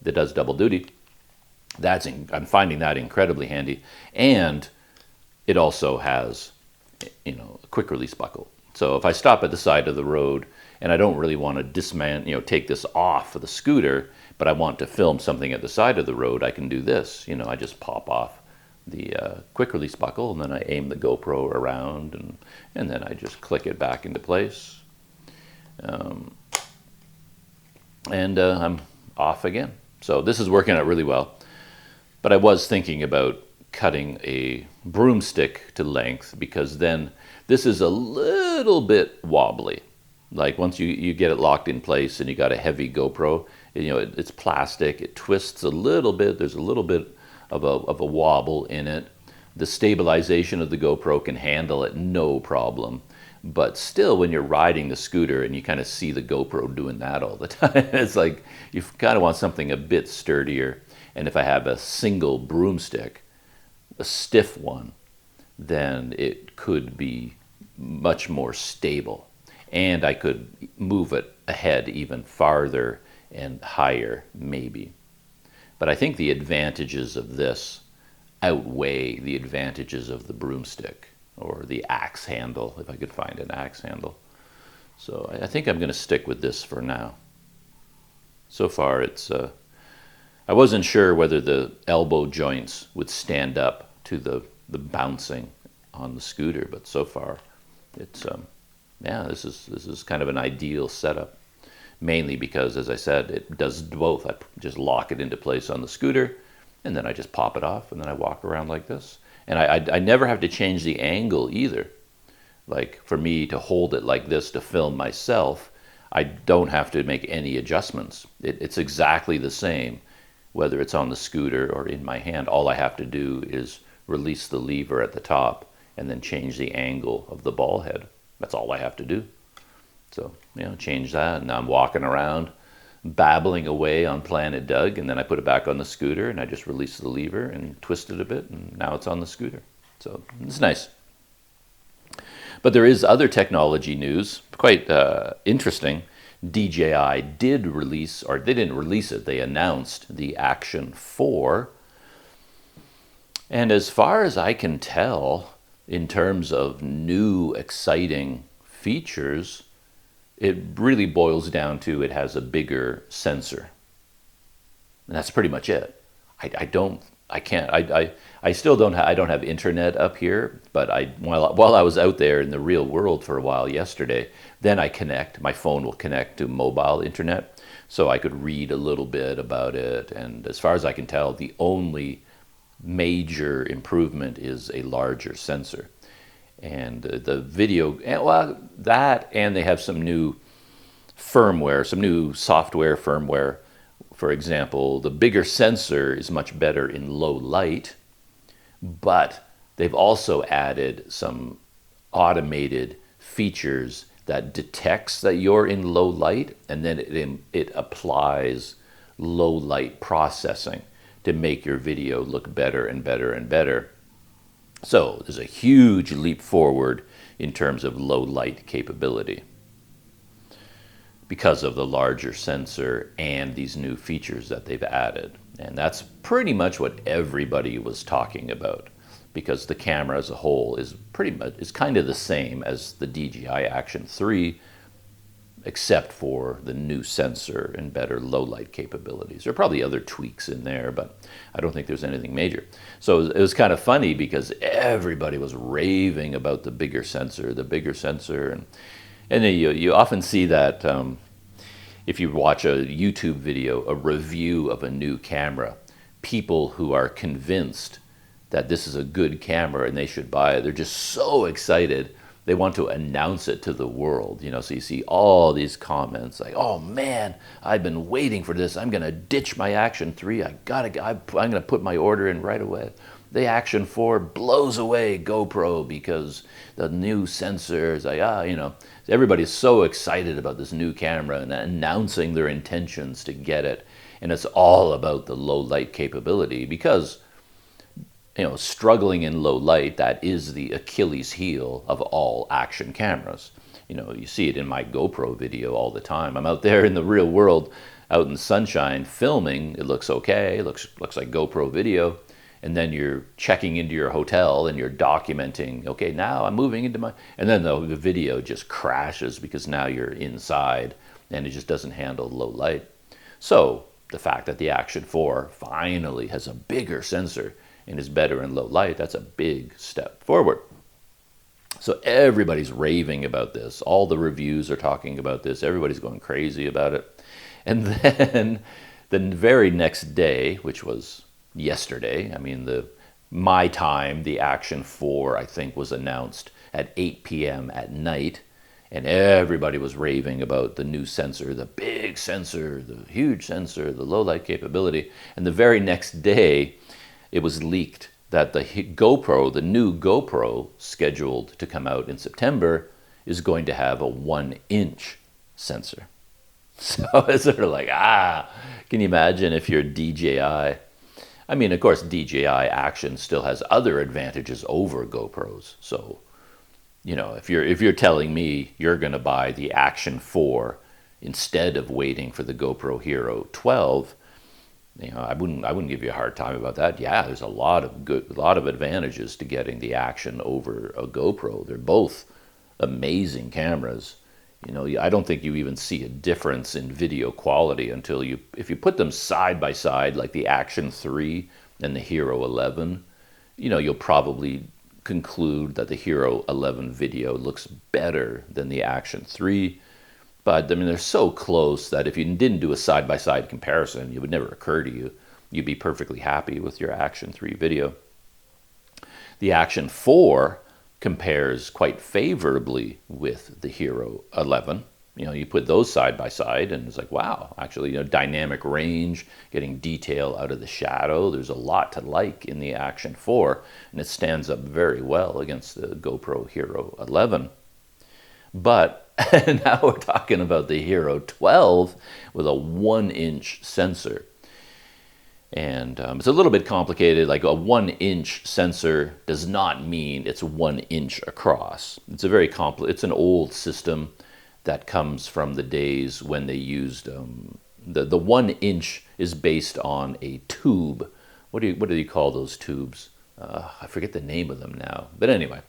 that does double duty. I'm finding that incredibly handy. And it also has, a quick release buckle. So if I stop at the side of the road and I don't really want to take this off of the scooter, but I want to film something at the side of the road, I can do this. I just pop off the quick release buckle, and then I aim the GoPro around, and then I just click it back into place. And I'm off again. So this is working out really well. But I was thinking about cutting a broomstick to length, because then this is a little bit wobbly. Like once you get it locked in place and you got a heavy GoPro, it's plastic, it twists a little bit, there's a little bit of a wobble in it. The stabilization of the GoPro can handle it no problem. But still, when you're riding the scooter and you kind of see the GoPro doing that all the time, it's like you kind of want something a bit sturdier. And if I have a single broomstick, a stiff one, then it could be much more stable. And I could move it ahead even farther and higher, maybe. But I think the advantages of this outweigh the advantages of the broomstick or the axe handle, if I could find an axe handle. So I think I'm going to stick with this for now. So far, it's I wasn't sure whether the elbow joints would stand up to the bouncing on the scooter, but so far, it's yeah, this is kind of an ideal setup. Mainly because, as I said, it does both. I just lock it into place on the scooter, and then I just pop it off, and then I walk around like this. And I never have to change the angle either. Like, for me to hold it like this to film myself, I don't have to make any adjustments. It's exactly the same, whether it's on the scooter or in my hand. All I have to do is release the lever at the top and then change the angle of the ball head. That's all I have to do. So, change that, and now I'm walking around, babbling away on Planet Doug, and then I put it back on the scooter, and I just release the lever and twist it a bit, and now it's on the scooter. So, it's nice. But there is other technology news, quite interesting. DJI did release, or they didn't release it, they announced the Action 4. And as far as I can tell, in terms of new, exciting features, it really boils down to it has a bigger sensor. And that's pretty much it. I don't have internet up here, but while I was out there in the real world for a while yesterday, then my phone will connect to mobile internet, so I could read a little bit about it. And as far as I can tell, the only major improvement is a larger sensor. And the video, that, and they have some new firmware, some new software firmware. For example, the bigger sensor is much better in low light, but they've also added some automated features that detects that you're in low light, and then it applies low light processing to make your video look better and better and better. So there's a huge leap forward in terms of low light capability because of the larger sensor and these new features that they've added. And that's pretty much what everybody was talking about, because the camera as a whole is kind of the same as the DJI Action 3, except for the new sensor and better low light capabilities. There are probably other tweaks in there, but I don't think there's anything major. So it was kind of funny because everybody was raving about the bigger sensor, and you often see that if you watch a YouTube video, a review of a new camera, people who are convinced that this is a good camera and they should buy it, they're just so excited. They want to announce it to the world, so you see all these comments like, oh man, I've been waiting for this. I'm going to ditch my Action 3. I'm going to put my order in right away. The Action 4 blows away GoPro because the new sensors, everybody's so excited about this new camera and announcing their intentions to get it. And it's all about the low light capability because struggling in low light, that is the Achilles heel of all action cameras. You see it in my GoPro video all the time. I'm out there in the real world, out in the sunshine, filming. It looks okay. It looks like GoPro video. And then you're checking into your hotel and you're documenting, okay, now I'm moving into and then the video just crashes because now you're inside and it just doesn't handle low light. So the fact that the Action 4 finally has a bigger sensor and is better in low light, that's a big step forward. So everybody's raving about this. All the reviews are talking about this. Everybody's going crazy about it. And then the very next day, which was yesterday, my time, the Action 4, I think, was announced at 8 p.m. at night. And everybody was raving about the new sensor, the big sensor, the huge sensor, the low light capability. And the very next day, it was leaked that the new GoPro, scheduled to come out in September, is going to have a 1-inch sensor. So it's sort of like, can you imagine if you're DJI? I mean, of course, DJI Action still has other advantages over GoPros. So, you know, if you're telling me you're going to buy the Action 4 instead of waiting for the GoPro Hero 12, you know, I wouldn't give you a hard time about that. Yeah, there's a lot of advantages to getting the Action over a GoPro. They're both amazing cameras. You know, I don't think you even see a difference in video quality until if you put them side by side, like the Action 3 and the Hero 11, you know, you'll probably conclude that the Hero 11 video looks better than the Action 3. But, I mean, they're so close that if you didn't do a side-by-side comparison, it would never occur to you. You'd be perfectly happy with your Action 3 video. The Action 4 compares quite favorably with the Hero 11. You know, you put those side by side and it's like, wow, actually, you know, dynamic range, getting detail out of the shadow. There's a lot to like in the Action 4, and it stands up very well against the GoPro Hero 11. But now we're talking about the Hero 12 with a 1-inch sensor. And it's a little bit complicated. Like, a 1-inch sensor does not mean it's 1 inch across. It's a very it's an old system that comes from the days when they used the 1 inch is based on a tube. What do you call those tubes? I forget the name of them now. But anyway,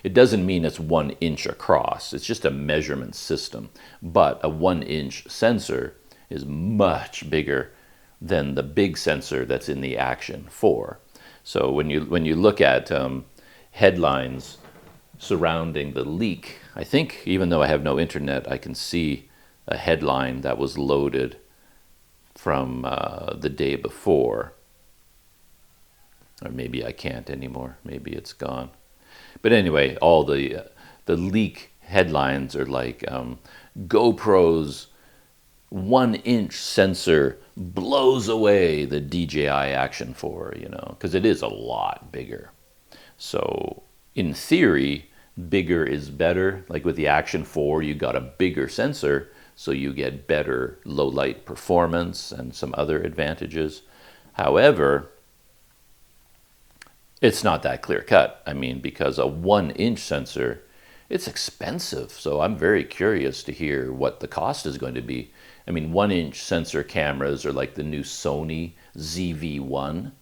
it doesn't mean it's 1 inch across. It's just a measurement system. But a 1-inch sensor is much bigger than the big sensor that's in the Action 4. So when you look at headlines surrounding the leak, I think, even though I have no internet, I can see a headline that was loaded from the day before. Or maybe I can't anymore. Maybe it's gone. But anyway, all the leak headlines are like, GoPro's 1-inch sensor blows away the DJI Action 4, you know, because it is a lot bigger. So in theory, bigger is better. Like with the Action 4, you got a bigger sensor, so you get better low light performance and some other advantages. However, it's not that clear cut. I mean, because a 1-inch sensor, it's expensive. So I'm very curious to hear what the cost is going to be. I mean, 1-inch sensor cameras are like the new Sony ZV-1,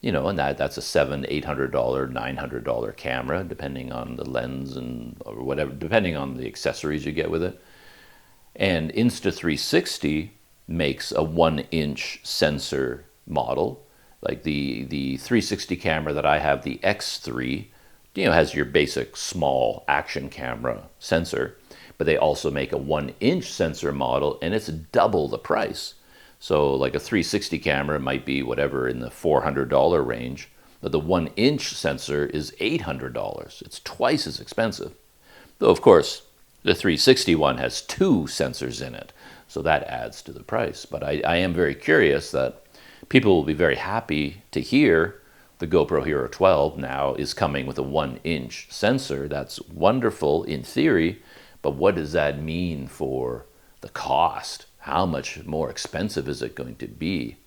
you know, and that's a $700, $800, $900 camera, depending on the lens or whatever, depending on the accessories you get with it. And Insta360 makes a 1-inch sensor model. Like the 360 camera that I have, the X3, you know, has your basic small action camera sensor, but they also make a 1-inch sensor model, and it's double the price. So like a 360 camera might be whatever in the $400 range, but the 1-inch sensor is $800. It's twice as expensive. Though, of course, the 360 one has 2 sensors in it, so that adds to the price. But I am very curious that people will be very happy to hear the GoPro Hero 12 now is coming with a 1-inch sensor. That's wonderful in theory, but what does that mean for the cost? How much more expensive is it going to be?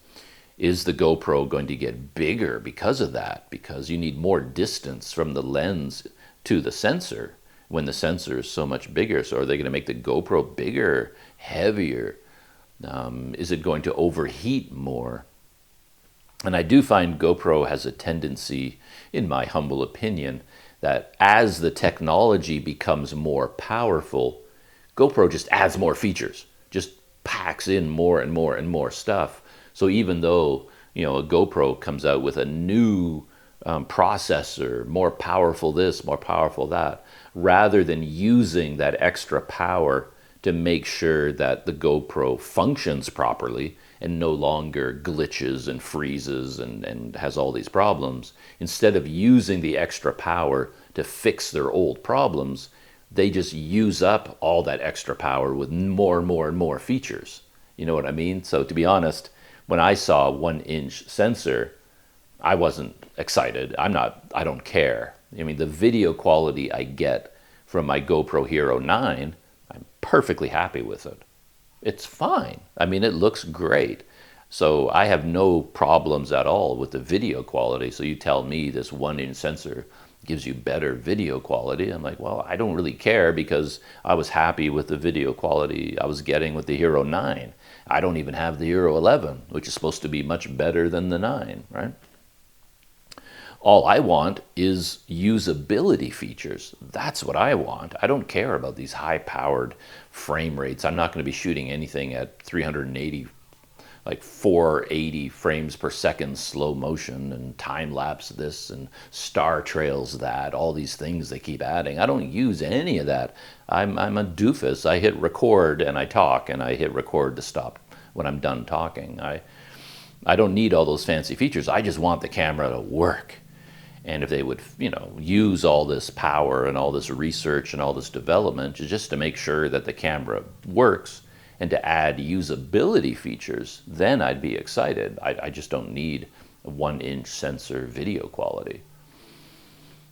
Is the GoPro going to get bigger because of that? Because you need more distance from the lens to the sensor when the sensor is so much bigger. So are they going to make the GoPro bigger, heavier? Is it going to overheat more? And I do find GoPro has a tendency, in my humble opinion, that as the technology becomes more powerful, GoPro just adds more features, just packs in more and more and more stuff. So even though, you know, a GoPro comes out with a new processor, more powerful this, more powerful that, rather than using that extra power to make sure that the GoPro functions properly and no longer glitches and freezes and has all these problems, instead of using the extra power to fix their old problems, they just use up all that extra power with more and more and more features. You know what I mean? So to be honest, when I saw a 1-inch sensor, I wasn't excited. I don't care. I mean, the video quality I get from my GoPro Hero 9, I'm perfectly happy with it. It's fine. I mean, it looks great. So I have no problems at all with the video quality. So you tell me this 1-inch sensor gives you better video quality. I'm like, well, I don't really care because I was happy with the video quality I was getting with the Hero 9. I don't even have the Hero 11, which is supposed to be much better than the 9, right? All I want is usability features. That's what I want. I don't care about these high-powered frame rates. I'm not going to be shooting anything at 380, like 480 frames per second slow motion and time-lapse this and star trails that, all these things they keep adding. I don't use any of that. I'm a doofus. I hit record and I talk, and I hit record to stop when I'm done talking. I don't need all those fancy features. I just want the camera to work. And if they would, use all this power and all this research and all this development just to make sure that the camera works and to add usability features, then I'd be excited. I just don't need a 1-inch sensor video quality.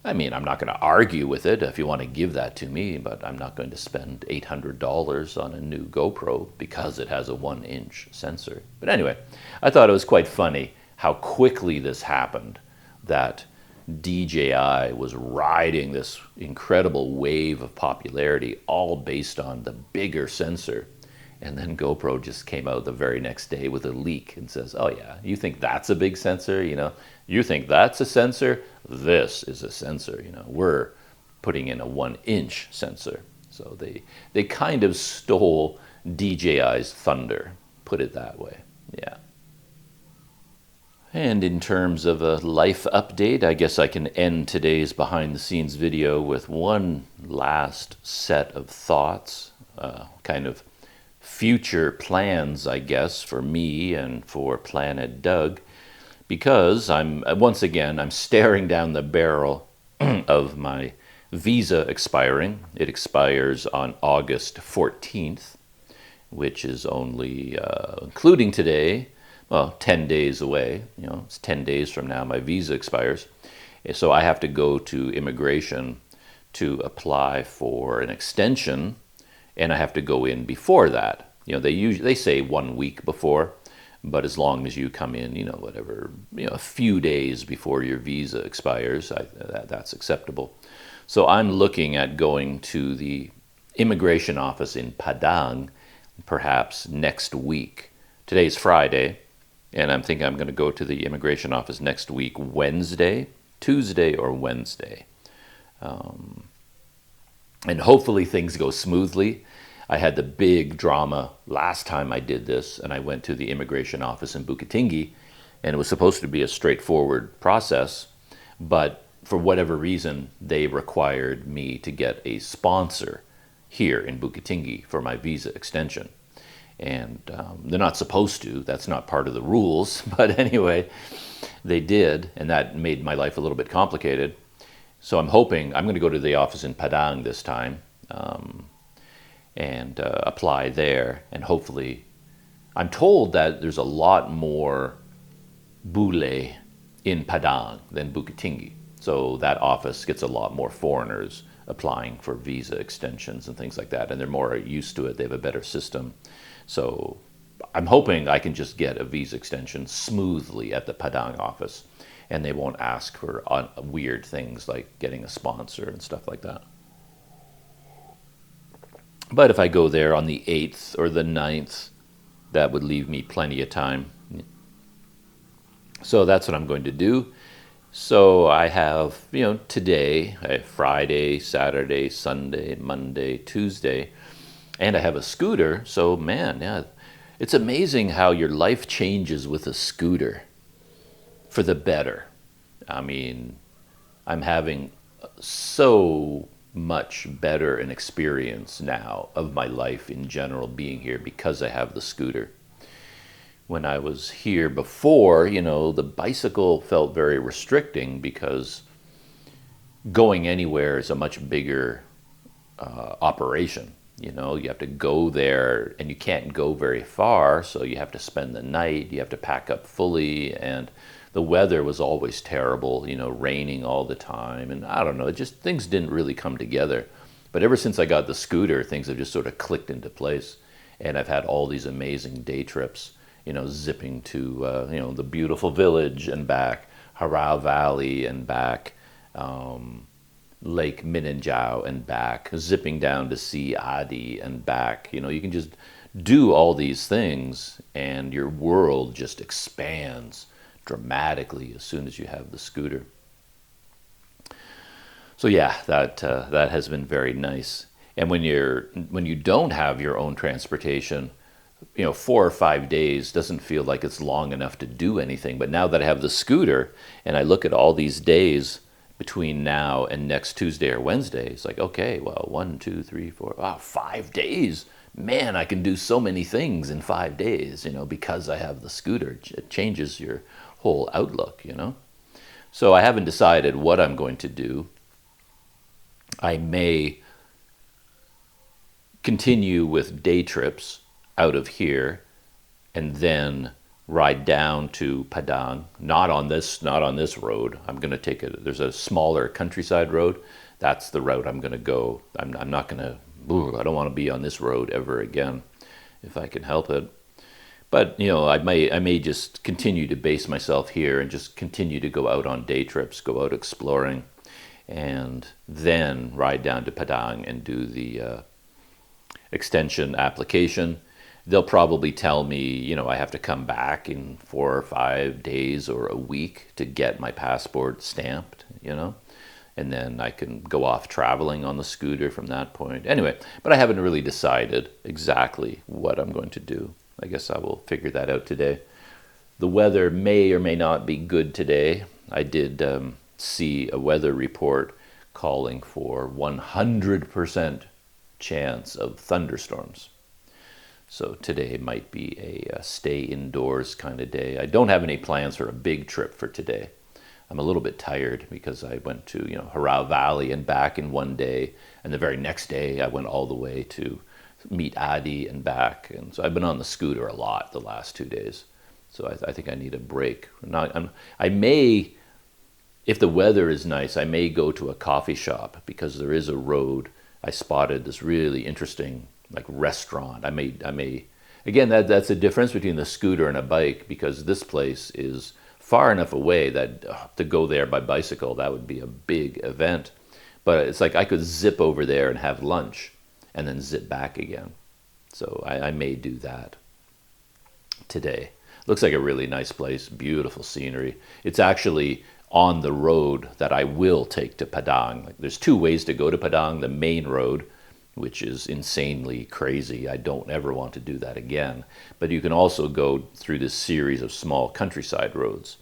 I mean, I'm not going to argue with it if you want to give that to me, but I'm not going to spend $800 on a new GoPro because it has a 1-inch sensor. But anyway, I thought it was quite funny how quickly this happened, that DJI was riding this incredible wave of popularity, all based on the bigger sensor. And then GoPro just came out the very next day with a leak and says, oh yeah, you think that's a big sensor? You think that's a sensor? This is a sensor. We're putting in a 1-inch sensor. So they kind of stole DJI's thunder, put it that way. Yeah. And in terms of a life update, I guess I can end today's behind-the-scenes video with one last set of thoughts, kind of future plans, I guess, for me and for Planet Doug, because I'm staring down the barrel of my visa expiring. It expires on August 14th, which is only, including today, 10 days away. It's 10 days from now my visa expires. So I have to go to immigration to apply for an extension, and I have to go in before that. They say 1 week before, but as long as you come in, a few days before your visa expires, that's acceptable. So I'm looking at going to the immigration office in Padang perhaps next week. Today's Friday. And I'm thinking I'm going to go to the immigration office next week, Tuesday or Wednesday. And hopefully things go smoothly. I had the big drama last time I did this, and I went to the immigration office in Bukittinggi, and it was supposed to be a straightforward process, but for whatever reason, they required me to get a sponsor here in Bukittinggi for my visa extension. And they're not supposed to. That's not part of the rules. But anyway, they did, and that made my life a little bit complicated. So I'm hoping I'm going to go to the office in Padang this time and apply there. And hopefully, I'm told that there's a lot more bule in Padang than Bukittinggi. So that office gets a lot more foreigners applying for visa extensions and things like that. And they're more used to it. They have a better system. So I'm hoping I can just get a visa extension smoothly at the Padang office, and they won't ask for weird things like getting a sponsor and stuff like that. But if I go there on the 8th or the 9th, that would leave me plenty of time. So that's what I'm going to do. So I have, today, I have Friday, Saturday, Sunday, Monday, Tuesday, and I have a scooter. So man, yeah, it's amazing how your life changes with a scooter for the better. I mean, I'm having so much better an experience now of my life in general being here because I have the scooter. When I was here before, the bicycle felt very restricting because going anywhere is a much bigger operation. You have to go there and you can't go very far, so you have to spend the night, you have to pack up fully, and the weather was always terrible, raining all the time, and I don't know, things didn't really come together. But ever since I got the scooter, things have just sort of clicked into place, and I've had all these amazing day trips. zipping to, the beautiful village and back, Harao Valley and back, Lake Minanjao and back, zipping down to see Adi and back. You can just do all these things and your world just expands dramatically as soon as you have the scooter. So yeah, that has been very nice. And when you don't have your own transportation, 4 or 5 days doesn't feel like it's long enough to do anything. But now that I have the scooter and I look at all these days between now and next Tuesday or Wednesday, it's like, okay, well, 1, 2, 3, 4, wow, 5 days. Man, I can do so many things in 5 days, because I have the scooter. It changes your whole outlook, So I haven't decided what I'm going to do. I may continue with day trips out of here and then ride down to Padang, not on this road. I'm going to take there's a smaller countryside road. That's the route I'm going to go. I'm not going to, I don't want to be on this road ever again if I can help it. But, I may just continue to base myself here and just continue to go out on day trips, go out exploring, and then ride down to Padang and do the extension application. They'll probably tell me, I have to come back in 4 or 5 days or a week to get my passport stamped, and then I can go off traveling on the scooter from that point. Anyway, but I haven't really decided exactly what I'm going to do. I guess I will figure that out today. The weather may or may not be good today. I did see a weather report calling for 100% chance of thunderstorms. So today might be a stay indoors kind of day. I don't have any plans for a big trip for today. I'm a little bit tired because I went to Harao Valley and back in one day, and the very next day I went all the way to meet Adi and back, and so I've been on the scooter a lot the last 2 days. So I think I need a break. I may, if the weather is nice, I may go to a coffee shop because there is a road. I spotted this really interesting restaurant. I may again, that's a difference between the scooter and a bike, because this place is far enough away that to go there by bicycle, that would be a big event. But it's like I could zip over there and have lunch and then zip back again. So I may do that today. Looks like a really nice place, beautiful scenery. It's actually on the road that I will take to Padang. There's 2 ways to go to Padang. The main road, which is insanely crazy. I don't ever want to do that again. But you can also go through this series of small countryside roads.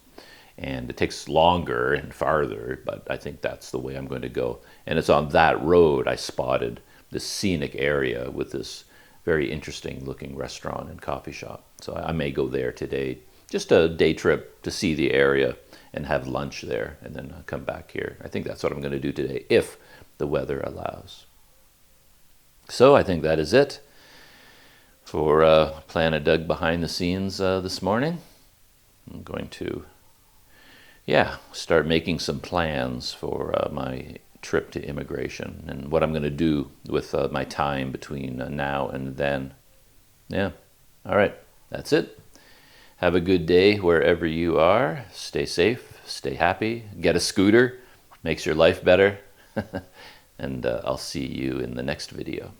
And it takes longer and farther, but I think that's the way I'm going to go. And it's on that road I spotted this scenic area with this very interesting looking restaurant and coffee shop. So I may go there today. Just a day trip to see the area and have lunch there and then come back here. I think that's what I'm going to do today if the weather allows. So I think that is it for Planet Doug behind the scenes this morning. I'm going to, start making some plans for my trip to immigration and what I'm going to do with my time between now and then. Yeah. All right. That's it. Have a good day wherever you are. Stay safe. Stay happy. Get a scooter. Makes your life better. And I'll see you in the next video.